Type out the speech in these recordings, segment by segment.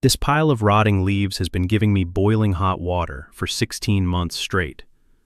This pile of rotting leaves has been giving me boiling hot water for 16 months straight.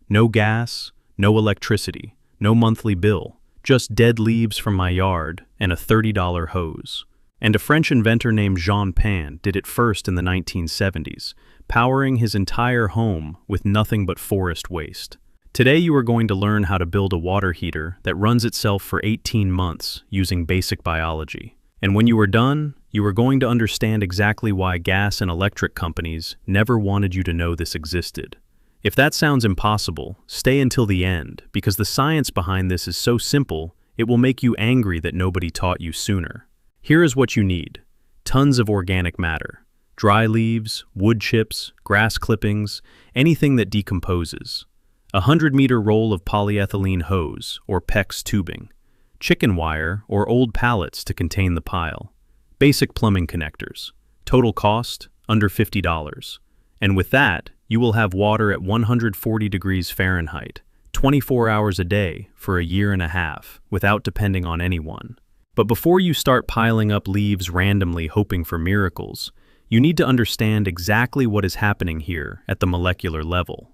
No gas, no electricity, no monthly bill, just dead leaves from my yard and a $30 hose. And a French inventor named Jean Pain did it first in the 1970s, powering his entire home with nothing but forest waste. Today you are going to learn how to build a water heater that runs itself for 18 months using basic biology. And when you are done, you are going to understand exactly why gas and electric companies never wanted you to know this existed. If that sounds impossible, stay until the end, because the science behind this is so simple, it will make you angry that nobody taught you sooner. Here is what you need: tons of organic matter, dry leaves, wood chips, grass clippings, anything that decomposes. A 100-meter roll of polyethylene hose, or PEX tubing, chicken wire or old pallets to contain the pile, basic plumbing connectors. Total cost, under $50. And with that, you will have water at 140 degrees Fahrenheit, 24 hours a day for a year and a half, without depending on anyone. But before you start piling up leaves randomly hoping for miracles, you need to understand exactly what is happening here at the molecular level.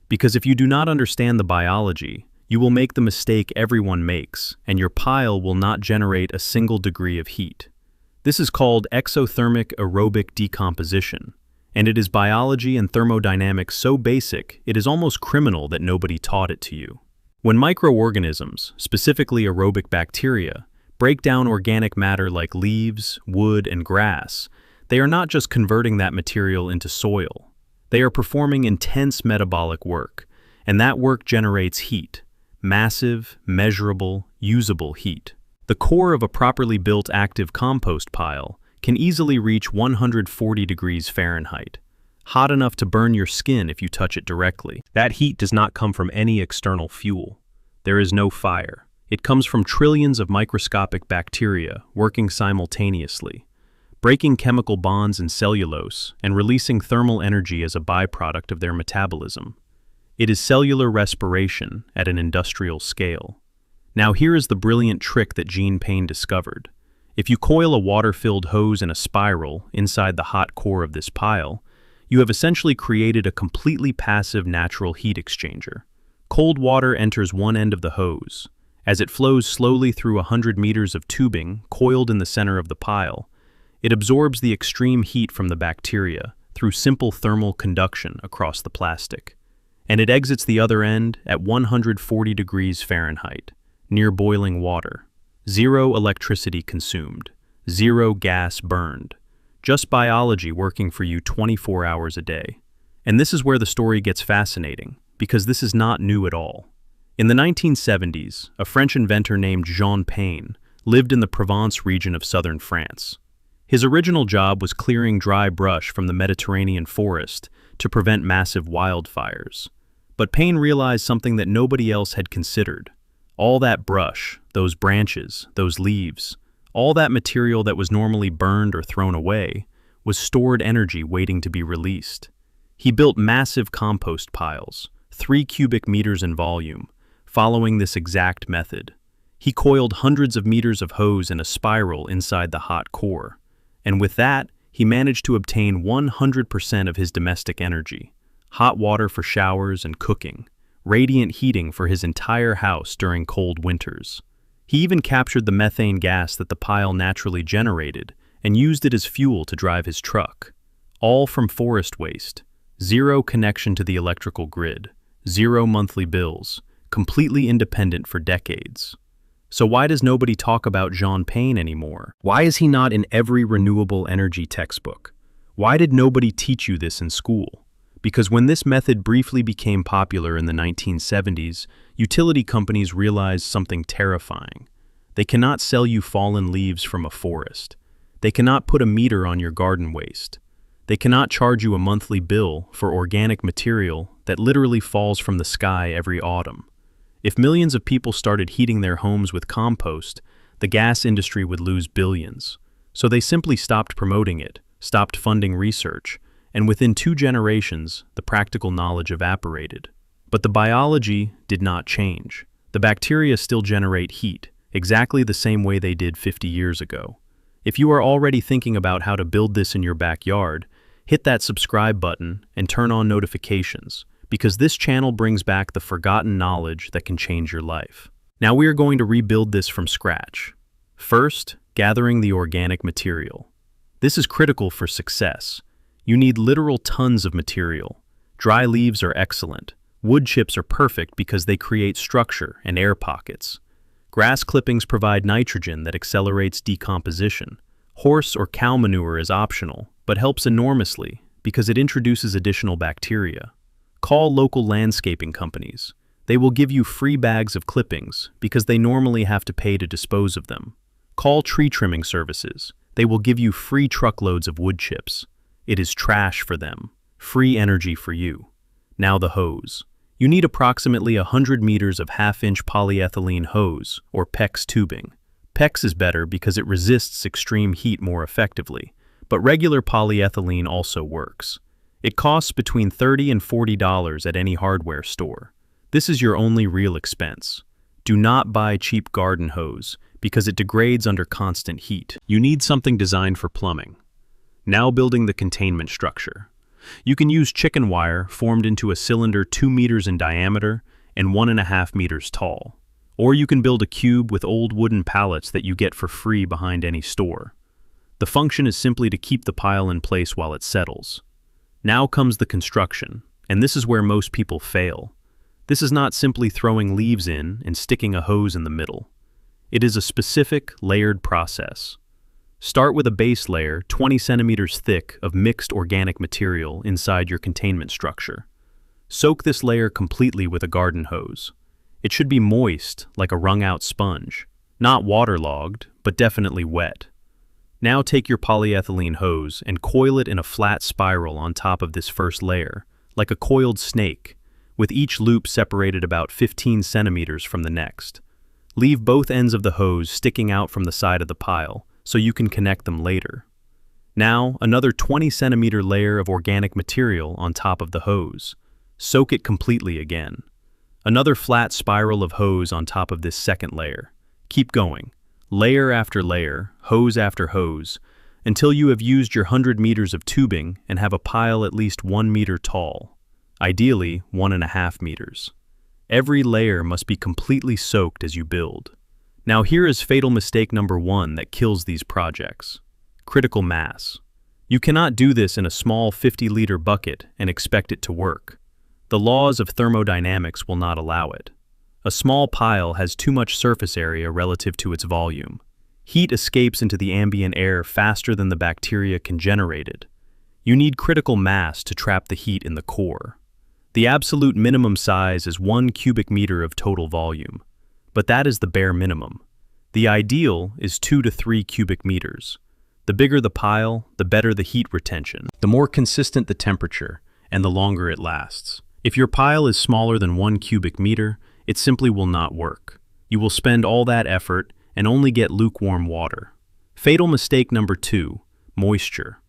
Because if you do not understand the biology, you will make the mistake everyone makes, and your pile will not generate a single degree of heat. This is called exothermic aerobic decomposition, and it is biology and thermodynamics so basic it is almost criminal that nobody taught it to you. When microorganisms, specifically aerobic bacteria, break down organic matter like leaves, wood, and grass, they are not just converting that material into soil. They are performing intense metabolic work, and that work generates heat, massive, measurable, usable heat. The core of a properly built active compost pile can easily reach 140 degrees Fahrenheit, hot enough to burn your skin if you touch it directly. That heat does not come from any external fuel. There is no fire. It comes from trillions of microscopic bacteria working simultaneously, breaking chemical bonds in cellulose and releasing thermal energy as a byproduct of their metabolism. It is cellular respiration at an industrial scale. Now here is the brilliant trick that Jean Pain discovered. If you coil a water-filled hose in a spiral inside the hot core of this pile, you have essentially created a completely passive natural heat exchanger. Cold water enters one end of the hose. As it flows slowly through 100 meters of tubing coiled in the center of the pile, it absorbs the extreme heat from the bacteria through simple thermal conduction across the plastic. And it exits the other end at 140 degrees Fahrenheit, near boiling water. Zero electricity consumed, zero gas burned. Just biology working for you 24 hours a day. And this is where the story gets fascinating, because this is not new at all. In the 1970s, a French inventor named Jean Pain lived in the Provence region of southern France. His original job was clearing dry brush from the Mediterranean forest to prevent massive wildfires. But Pain realized something that nobody else had considered. All that brush, those branches, those leaves, all that material that was normally burned or thrown away, was stored energy waiting to be released. He built massive compost piles, 3 cubic meters in volume, following this exact method. He coiled hundreds of meters of hose in a spiral inside the hot core. And with that, he managed to obtain 100% of his domestic energy, hot water for showers and cooking, radiant heating for his entire house during cold winters. He even captured the methane gas that the pile naturally generated and used it as fuel to drive his truck. All from forest waste, zero connection to the electrical grid, zero monthly bills, completely independent for decades. So why does nobody talk about Jean Pain anymore? Why is he not in every renewable energy textbook? Why did nobody teach you this in school? Because when this method briefly became popular in the 1970s, utility companies realized something terrifying. They cannot sell you fallen leaves from a forest. They cannot put a meter on your garden waste. They cannot charge you a monthly bill for organic material that literally falls from the sky every autumn. If millions of people started heating their homes with compost, the gas industry would lose billions. So they simply stopped promoting it, stopped funding research, and within 2 generations, the practical knowledge evaporated. But the biology did not change. The bacteria still generate heat, exactly the same way they did 50 years ago. If you are already thinking about how to build this in your backyard, hit that subscribe button and turn on notifications, because this channel brings back the forgotten knowledge that can change your life. Now we are going to rebuild this from scratch. First, gathering the organic material. This is critical for success. You need literal tons of material. Dry leaves are excellent. Wood chips are perfect because they create structure and air pockets. Grass clippings provide nitrogen that accelerates decomposition. Horse or cow manure is optional, but helps enormously because it introduces additional bacteria. Call local landscaping companies. They will give you free bags of clippings because they normally have to pay to dispose of them. Call tree trimming services. They will give you free truckloads of wood chips. It is trash for them. Free energy for you. Now the hose. You need approximately 100 meters of half-inch polyethylene hose, or PEX tubing. PEX is better because it resists extreme heat more effectively, but regular polyethylene also works. It costs between $30 and $40 at any hardware store. This is your only real expense. Do not buy cheap garden hose because it degrades under constant heat. You need something designed for plumbing. Now building the containment structure. You can use chicken wire formed into a cylinder 2 meters in diameter and 1.5 meters tall. Or you can build a cube with old wooden pallets that you get for free behind any store. The function is simply to keep the pile in place while it settles. Now comes the construction, and this is where most people fail. This is not simply throwing leaves in and sticking a hose in the middle. It is a specific, layered process. Start with a base layer 20 centimeters thick of mixed organic material inside your containment structure. Soak this layer completely with a garden hose. It should be moist, like a wrung-out sponge. Not waterlogged, but definitely wet. Now take your polyethylene hose and coil it in a flat spiral on top of this first layer, like a coiled snake, with each loop separated about 15 centimeters from the next. Leave both ends of the hose sticking out from the side of the pile, so you can connect them later. Now, another 20-centimeter layer of organic material on top of the hose. Soak it completely again. Another flat spiral of hose on top of this second layer. Keep going, layer after layer, hose after hose, until you have used your 100 meters of tubing and have a pile at least 1 meter tall. Ideally, 1.5 meters. Every layer must be completely soaked as you build. Now here is fatal mistake number 1 that kills these projects. Critical mass. You cannot do this in a small 50-liter bucket and expect it to work. The laws of thermodynamics will not allow it. A small pile has too much surface area relative to its volume. Heat escapes into the ambient air faster than the bacteria can generate it. You need critical mass to trap the heat in the core. The absolute minimum size is 1 cubic meter of total volume. But that is the bare minimum. The ideal is 2 to 3 cubic meters. The bigger the pile, the better the heat retention, the more consistent the temperature, and the longer it lasts. If your pile is smaller than 1 cubic meter, it simply will not work. You will spend all that effort and only get lukewarm water. Fatal mistake number 2, moisture.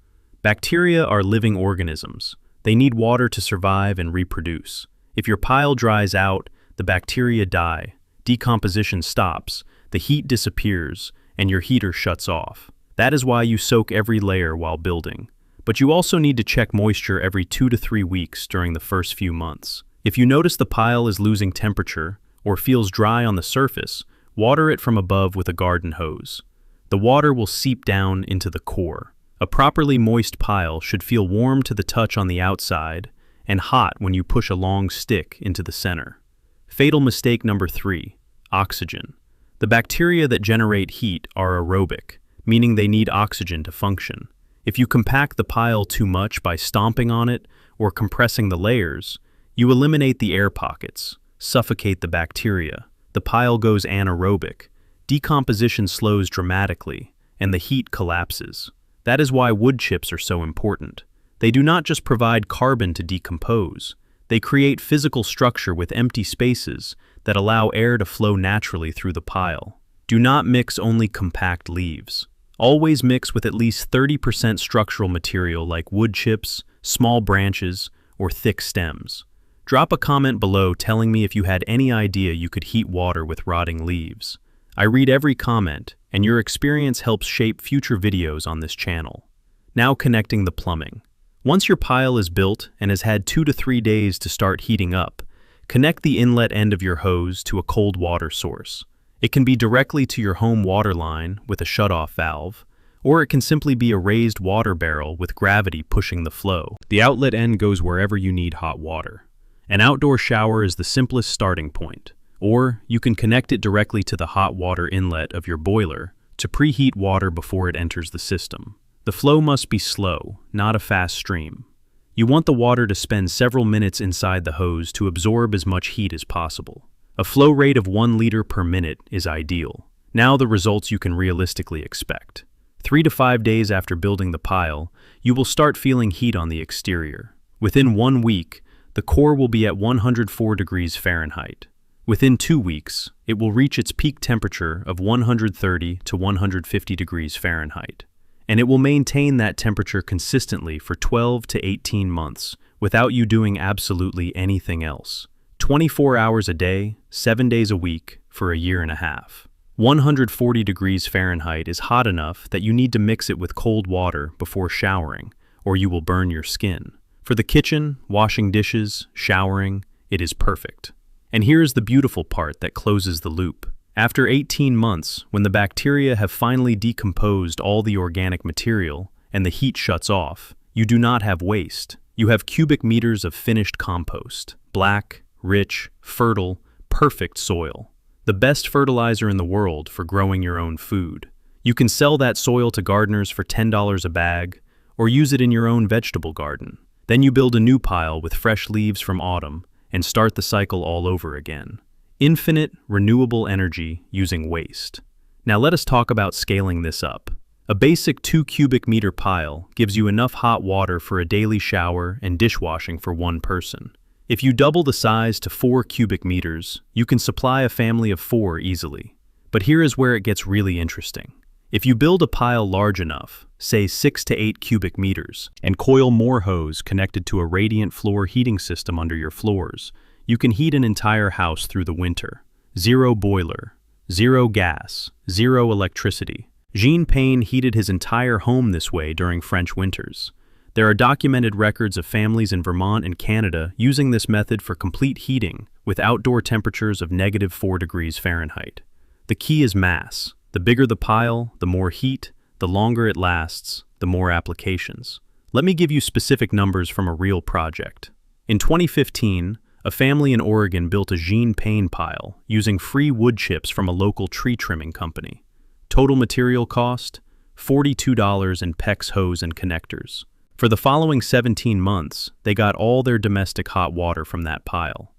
Bacteria are living organisms. They need water to survive and reproduce. If your pile dries out, the bacteria die. Decomposition stops, the heat disappears, and your heater shuts off. That is why you soak every layer while building. But you also need to check moisture every 2 to 3 weeks during the first few months. If you notice the pile is losing temperature or feels dry on the surface, water it from above with a garden hose. The water will seep down into the core. A properly moist pile should feel warm to the touch on the outside and hot when you push a long stick into the center. Fatal mistake number 3, oxygen. The bacteria that generate heat are aerobic, meaning they need oxygen to function. If you compact the pile too much by stomping on it or compressing the layers, you eliminate the air pockets, suffocate the bacteria. The pile goes anaerobic. Decomposition slows dramatically, and the heat collapses. That is why wood chips are so important. They do not just provide carbon to decompose. They create physical structure with empty spaces that allow air to flow naturally through the pile. Do not mix only compact leaves. Always mix with at least 30% structural material like wood chips, small branches, or thick stems. Drop a comment below telling me if you had any idea you could heat water with rotting leaves. I read every comment, and your experience helps shape future videos on this channel. Now connecting the plumbing. Once your pile is built and has had 2 to 3 days to start heating up, connect the inlet end of your hose to a cold water source. It can be directly to your home water line with a shutoff valve, or it can simply be a raised water barrel with gravity pushing the flow. The outlet end goes wherever you need hot water. An outdoor shower is the simplest starting point, or you can connect it directly to the hot water inlet of your boiler to preheat water before it enters the system. The flow must be slow, not a fast stream. You want the water to spend several minutes inside the hose to absorb as much heat as possible. A flow rate of 1 liter per minute is ideal. Now the results you can realistically expect. 3 to 5 days after building the pile, you will start feeling heat on the exterior. Within 1 week, the core will be at 104 degrees Fahrenheit. Within 2 weeks, it will reach its peak temperature of 130 to 150 degrees Fahrenheit. And it will maintain that temperature consistently for 12 to 18 months without you doing absolutely anything else. 24 hours a day, 7 days a week, for a year and a half. 140 degrees Fahrenheit is hot enough that you need to mix it with cold water before showering, or you will burn your skin. For the kitchen, washing dishes, showering, it is perfect. And here's the beautiful part that closes the loop. After 18 months, when the bacteria have finally decomposed all the organic material and the heat shuts off, you do not have waste. You have cubic meters of finished compost. Black, rich, fertile, perfect soil. The best fertilizer in the world for growing your own food. You can sell that soil to gardeners for $10 a bag, or use it in your own vegetable garden. Then you build a new pile with fresh leaves from autumn and start the cycle all over again. Infinite, renewable energy using waste. Now let us talk about scaling this up. A basic 2 cubic meter pile gives you enough hot water for a daily shower and dishwashing for 1 person. If you double the size to 4 cubic meters, you can supply a family of 4 easily. But here is where it gets really interesting. If you build a pile large enough, say 6 to 8 cubic meters, and coil more hose connected to a radiant floor heating system under your floors, you can heat an entire house through the winter. 0 boiler, 0 gas, 0 electricity. Jean Pain heated his entire home this way during French winters. There are documented records of families in Vermont and Canada using this method for complete heating with outdoor temperatures of -4 degrees Fahrenheit. The key is mass. The bigger the pile, the more heat, the longer it lasts, the more applications. Let me give you specific numbers from a real project. In 2015, a family in Oregon built a Jean Pain pile using free wood chips from a local tree trimming company. Total material cost, $42 in PEX hose and connectors. For the following 17 months, they got all their domestic hot water from that pile.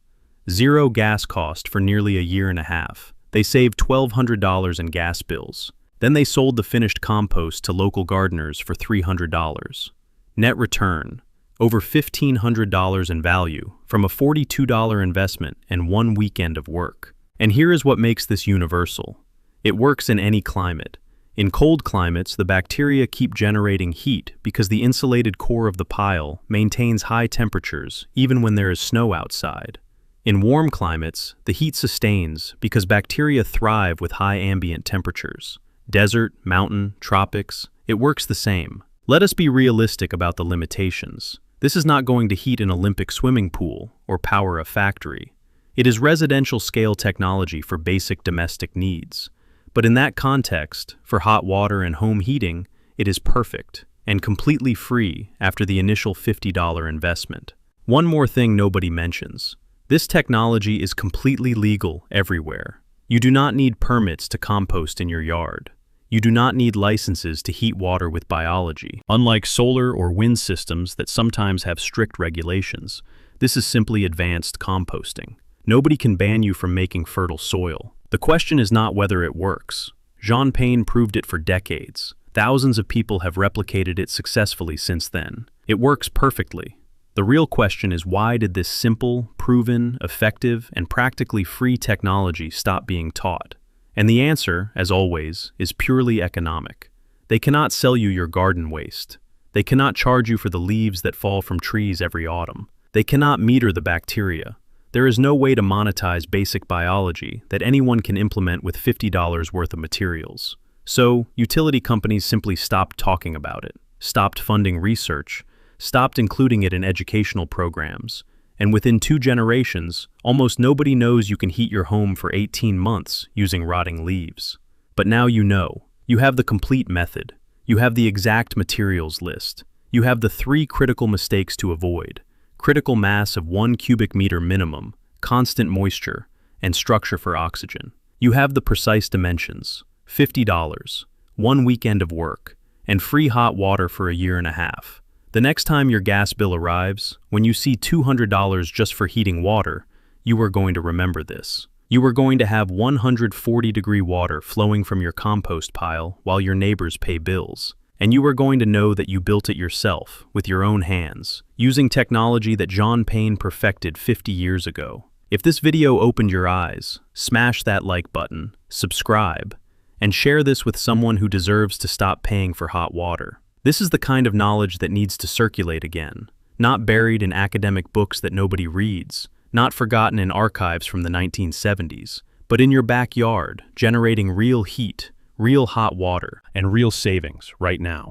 0 gas cost for nearly a year and a half. They saved $1,200 in gas bills. Then they sold the finished compost to local gardeners for $300. Net return, over $1,500 in value from a $42 investment and 1 weekend of work. And here is what makes this universal. It works in any climate. In cold climates, the bacteria keep generating heat because the insulated core of the pile maintains high temperatures even when there is snow outside. In warm climates, the heat sustains because bacteria thrive with high ambient temperatures. Desert, mountain, tropics, it works the same. Let us be realistic about the limitations. This is not going to heat an Olympic swimming pool or power a factory. It is residential scale technology for basic domestic needs. But in that context, for hot water and home heating, it is perfect and completely free after the initial $50 investment. One more thing nobody mentions. This technology is completely legal everywhere. You do not need permits to compost in your yard. You do not need licenses to heat water with biology. Unlike solar or wind systems that sometimes have strict regulations, this is simply advanced composting. Nobody can ban you from making fertile soil. The question is not whether it works. Jean Pain proved it for decades. Thousands of people have replicated it successfully since then. It works perfectly. The real question is, why did this simple, proven, effective, and practically free technology stop being taught? And the answer, as always, is purely economic. They cannot sell you your garden waste. They cannot charge you for the leaves that fall from trees every autumn. They cannot meter the bacteria. There is no way to monetize basic biology that anyone can implement with $50 worth of materials. So, utility companies simply stopped talking about it, stopped funding research, stopped including it in educational programs, and within 2 generations, almost nobody knows you can heat your home for 18 months using rotting leaves. But now you know. You have the complete method. You have the exact materials list. You have the 3 critical mistakes to avoid: critical mass of 1 cubic meter minimum, constant moisture, and structure for oxygen. You have the precise dimensions: $50, 1 weekend of work, and free hot water for a year and a half. The next time your gas bill arrives, when you see $200 just for heating water, you are going to remember this. You are going to have 140-degree water flowing from your compost pile while your neighbors pay bills. And you are going to know that you built it yourself, with your own hands, using technology that John Payne perfected 50 years ago. If this video opened your eyes, smash that like button, subscribe, and share this with someone who deserves to stop paying for hot water. This is the kind of knowledge that needs to circulate again, not buried in academic books that nobody reads, not forgotten in archives from the 1970s, but in your backyard, generating real heat, real hot water, and real savings right now.